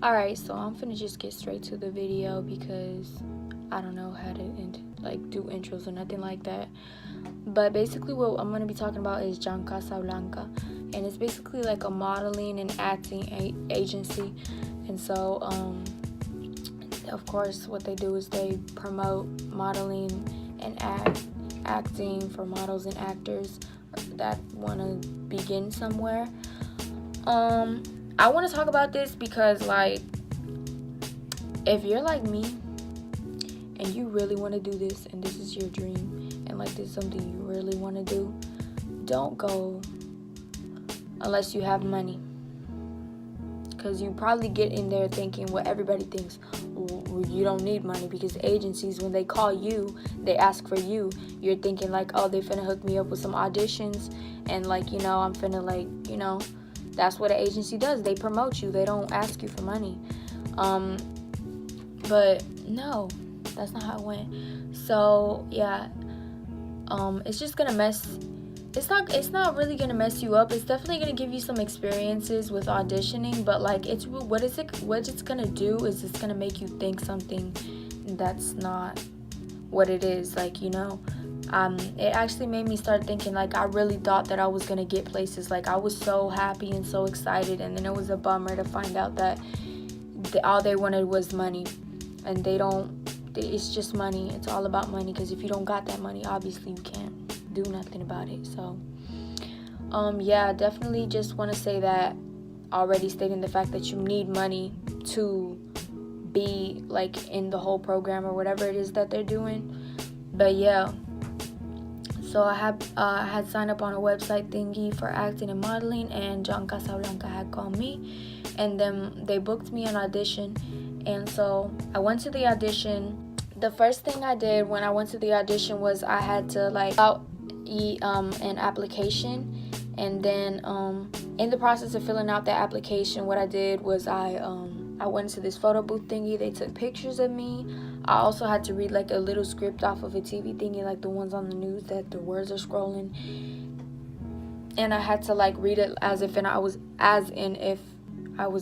Alright, so I'm finna just get straight to the video because I don't know how to do intros or nothing like that. But basically what I'm gonna be talking about is Casa Blanca, and it's basically like a modeling and acting agency. And so of course what they do is they promote modeling and acting for models and actors that want to begin somewhere. I want to talk about this because, like, if you're like me and you really want to do this and this is your dream and like this is something you really want to do, don't go unless you have money, because you probably get in there thinking what everybody thinks. You don't need money, because agencies, when they call you, they ask for you. You're thinking like, oh, they finna hook me up with some auditions and like, I'm finna that's what an agency does. They promote you. They don't ask you for money. But no, that's not how it went. So yeah, it's just gonna mess. It's not really gonna mess you up. It's definitely gonna give you some experiences with auditioning. But like, what it's gonna do is it's gonna make you think something that's not what it is. Like, it actually made me start thinking, like, I really thought that I was gonna get places. Like, I was so happy and so excited, and then it was a bummer to find out that all they wanted was money, and it's just money. It's all about money, because if you don't got that money, obviously you can't do nothing about it. So yeah, definitely just want to say that, already stating the fact that you need money to be like in the whole program or whatever it is that they're doing. But yeah, so I had signed up on a website thingy for acting and modeling, and John Casablanca had called me, and then they booked me an audition. And so I went to the audition. The first thing I did when I went to the audition was I had to out an application, and then in the process of filling out the application, what I did was I went to this photo booth thingy. They took pictures of me. I also had to read like a little script off of a TV thingy, like the ones on the news that the words are scrolling, and I had to like read it as if I was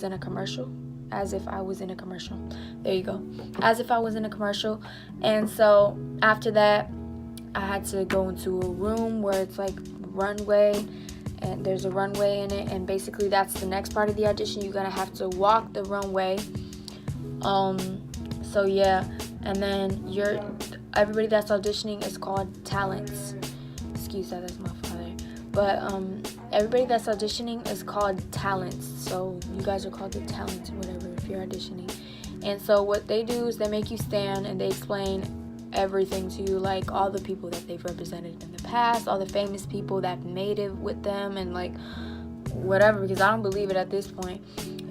in a commercial. As if I was in a commercial. There you go. As if I was in a commercial. And so after that, I had to go into a room where it's like runway, and there's a runway in it, and basically that's the next part of the audition. You're gonna have to walk the runway. So yeah, and then everybody that's auditioning is called talents. Excuse that, that's my father. But everybody that's auditioning is called talents. So you guys are called the talents or whatever if you're auditioning. And so what they do is they make you stand and they explain everything to you, like all the people that they've represented in the past, all the famous people that made it with them, and like whatever, because I don't believe it at this point.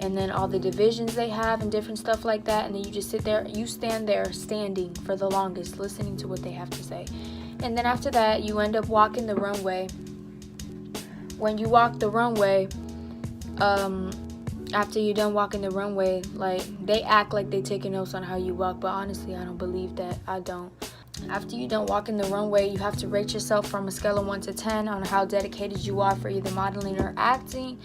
And then all the divisions they have and different stuff like that. And then you just sit there, you stand there standing for the longest, listening to what they have to say. And then after that, you end up walking the runway. When you walk the runway, after you're done walking the runway, like, they act like they taking notes on how you walk, but honestly, I don't believe that. I don't. After you're done walking the runway, you have to rate yourself from a scale of 1 to 10 on how dedicated you are for either modeling or acting.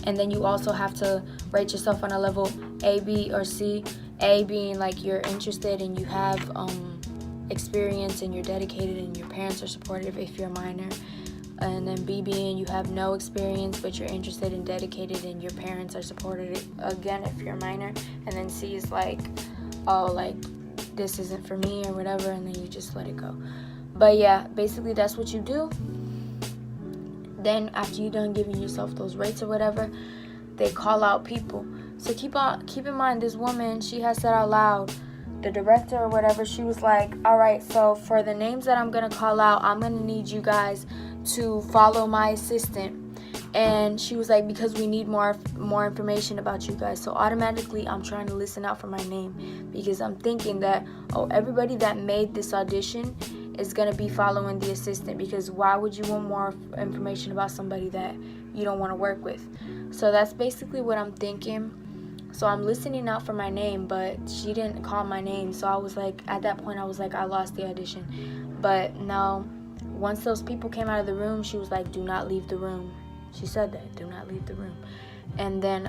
And then you also have to rate yourself on a level A, B, or C. A being like you're interested and you have experience and you're dedicated and your parents are supportive if you're a minor. And then B being you have no experience but you're interested and dedicated and your parents are supportive, again, if you're a minor. And then C is like, oh, like, this isn't for me or whatever, and then you just let it go. But yeah, basically that's what you do. Then after you're done giving yourself those rates or whatever, they call out people. So keep in mind, this woman, she has said out loud, the director or whatever, she was like, all right, so for the names that I'm gonna call out, I'm gonna need you guys to follow my assistant. And she was like, because we need more information about you guys. So automatically I'm trying to listen out for my name, because I'm thinking that, oh, everybody that made this audition is going to be following the assistant, because why would you want more information about somebody that you don't want to work with? So that's basically what I'm thinking. So I'm listening out for my name, but she didn't call my name. So I was like, at that point I was like, I lost the audition. But no, once those people came out of the room, she was like, do not leave the room. She said that, do not leave the room. And then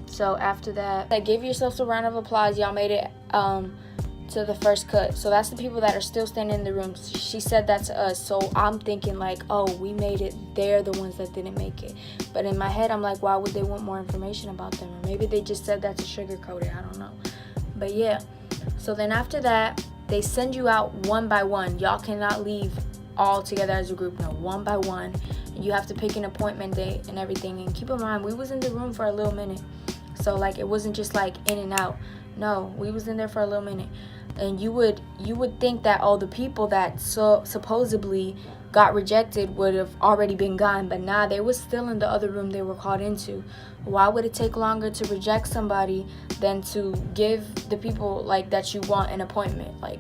So after that, like, give yourselves a round of applause. Y'all made it to the first cut. So that's the people that are still standing in the room. She said that to us. So I'm thinking like, oh, we made it. They're the ones that didn't make it. But in my head, I'm like, why would they want more information about them? Or maybe they just said that to sugarcoat it. I don't know. But yeah. So then after that, they send you out one by one. Y'all cannot leave all together as a group. No, one by one. And you have to pick an appointment date and everything. And keep in mind, we was in the room for a little minute. So like, it wasn't just like in and out. No, we was in there for a little minute. And you would think that all the people that supposedly got rejected would have already been gone, but nah, they was still in the other room they were called into. Why would it take longer to reject somebody than to give the people like that you want an appointment? Like,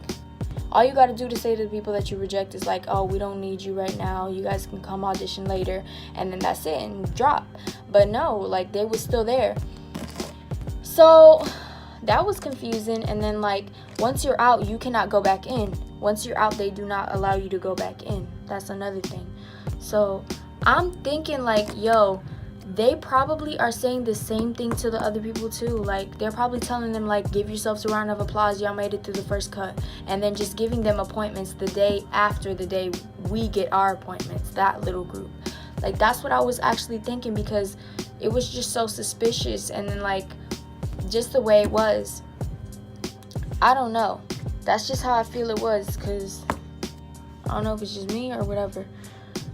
all you got to do to say to the people that you reject is like, oh, we don't need you right now, you guys can come audition later, and then that's it, and drop. But no, like, they was still there. So that was confusing. And then like, once you're out, you cannot go back in. Once you're out, they do not allow you to go back in. That's another thing. So I'm thinking like, yo, they probably are saying the same thing to the other people too. Like, they're probably telling them like, give yourselves a round of applause, y'all made it through the first cut. And then just giving them appointments the day after the day we get our appointments, that little group. Like, that's what I was actually thinking, because it was just so suspicious. And then like, just the way it was, I don't know, that's just how I feel it was, because I don't know if it's just me or whatever.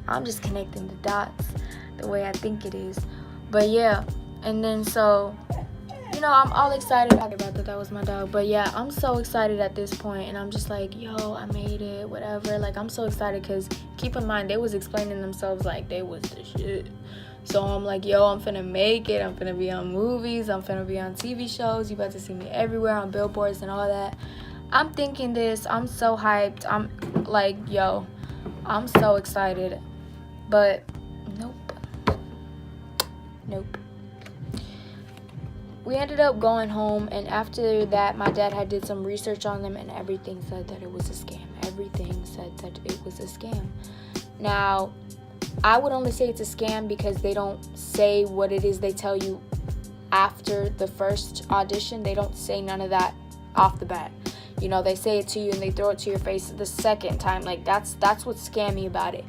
I'm just connecting the dots the way I think it is. But yeah, and then so, you know, I'm all excited about that was my dog. But yeah, I'm so excited at this point, and I'm just like, yo, I made it, whatever. Like, I'm so excited, because keep in mind, they was explaining themselves like they was the shit. So I'm like, yo, I'm finna make it. I'm finna be on movies. I'm finna be on TV shows. You about to see me everywhere on billboards and all that. I'm thinking this. I'm so hyped. I'm like, yo, I'm so excited. But nope. We ended up going home, and after that, my dad had did some research on them, and everything said that it was a scam. Everything said that it was a scam. Now, I would only say it's a scam because they don't say what it is they tell you after the first audition. They don't say none of that off the bat. You know, they say it to you and they throw it to your face the second time. Like, that's what's scammy about it.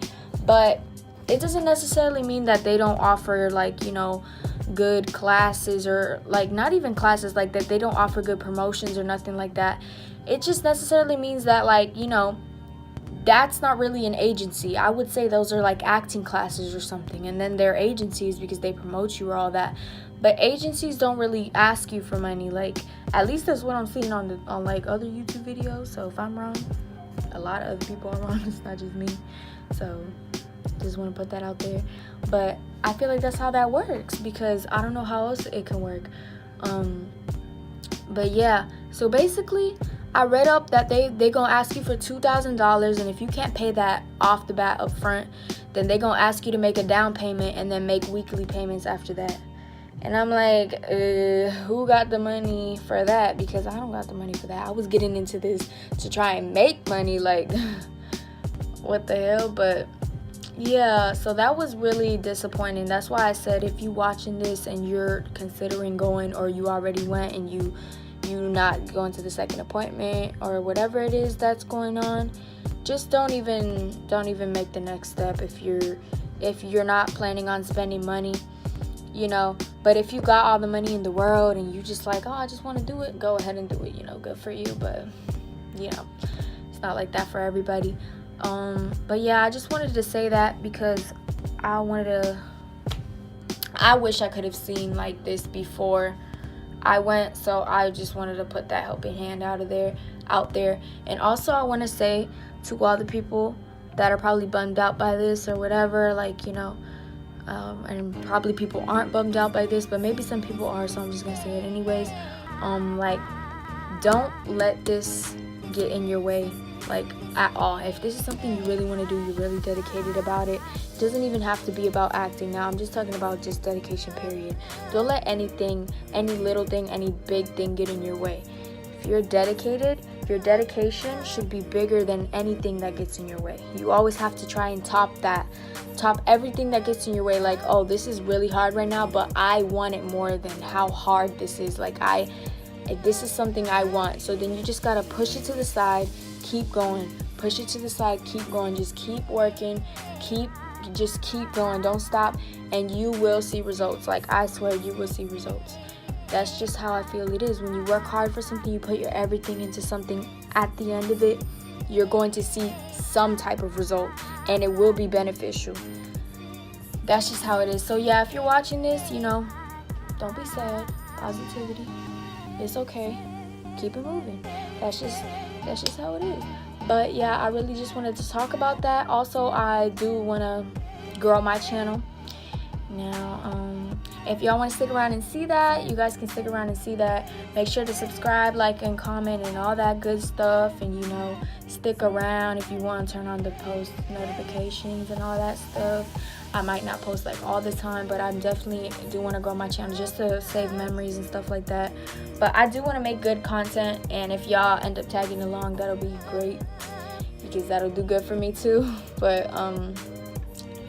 But it doesn't necessarily mean that they don't offer, like, you know, good classes, or like, not even classes, like that they don't offer good promotions or nothing like that. It just necessarily means that, like, you know, that's not really an agency. I would say those are like acting classes or something, and then they're agencies because they promote you or all that. But agencies don't really ask you for money. Like, at least that's what I'm seeing on like other YouTube videos. So if I'm wrong, a lot of other people are wrong. It's not just me. So just want to put that out there. But I feel like that's how that works, because I don't know how else it can work. But yeah, so basically, I read up that they gonna ask you for $2,000, and if you can't pay that off the bat up front, then they gonna ask you to make a down payment and then make weekly payments after that. And I'm like, who got the money for that? Because I don't got the money for that. I was getting into this to try and make money, like, what the hell? But yeah, so that was really disappointing. That's why I said, if you watching this and you're considering going, or you already went and you not going to the second appointment or whatever it is that's going on, just don't even make the next step if you're not planning on spending money, you know. But if you got all the money in the world and you just like, oh, I just want to do it, go ahead and do it, you know, good for you. But you know, it's not like that for everybody. But yeah, I just wanted to say that because I wish I could have seen like this before I went, so I just wanted to put that helping hand out there. And also, I want to say to all the people that are probably bummed out by this or whatever, like, you know, and probably people aren't bummed out by this, but maybe some people are, so I'm just gonna say it anyways. Like, don't let this get in your way, like, at all. If this is something you really want to do, you're really dedicated about it. It doesn't even have to be about acting. Now, I'm just talking about just dedication, period. Don't let anything, any little thing, any big thing get in your way. if you're dedicated, your dedication should be bigger than anything that gets in your way. You always have to try and top everything that gets in your way. Like, oh, this is really hard right now, but I want it more than how hard this is. Like, this is something I want. So then you just gotta push it to the side, keep going, push it to the side, keep going, just keep working, just keep going, don't stop, and you will see results. Like, I swear you will see results. That's just how I feel it is. When you work hard for something, you put your everything into something, at the end of it, you're going to see some type of result, and it will be beneficial. That's just how it is. So yeah, if you're watching this, don't be sad. Positivity. It's okay. Keep it moving. That's just how it is. But yeah, I really just wanted to talk about that. Also, I do want to grow my channel. Now, if y'all want to stick around and see that, you guys can stick around and see that. Make sure to subscribe, like, and comment, and all that good stuff. And, stick around if you want to turn on the post notifications and all that stuff. I might not post, like, all the time, but I definitely do want to grow my channel just to save memories and stuff like that. But I do want to make good content, and if y'all end up tagging along, that'll be great, because that'll do good for me too. But,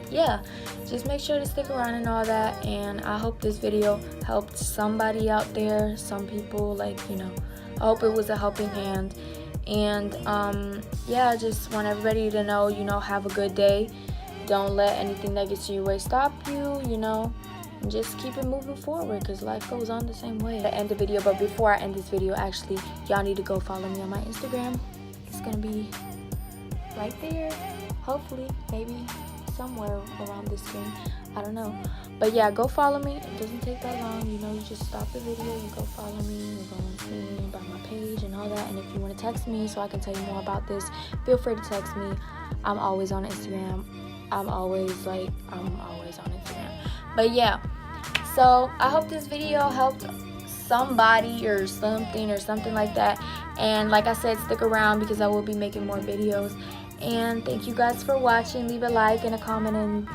yeah, just make sure to stick around and all that, and I hope this video helped somebody out there, some people, like, I hope it was a helping hand. And yeah, I just want everybody to know, have a good day. Don't let anything that gets in your way stop you, and just keep it moving forward, because life goes on the same way. I end the video, but before I end this video, actually, y'all need to go follow me on my Instagram. It's gonna be right there, hopefully, maybe somewhere around this screen, I don't know. But yeah, go follow me. It doesn't take that long. You just stop the video, you go follow me, you go and see about my page and all that. And if you want to text me so I can tell you more about this, feel free to text me. I'm always on Instagram. I'm always on Instagram. But yeah, so I hope this video helped somebody or something like that. And like I said, stick around, because I will be making more videos. And thank you guys for watching. Leave a like and a comment, and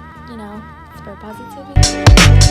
spread positivity.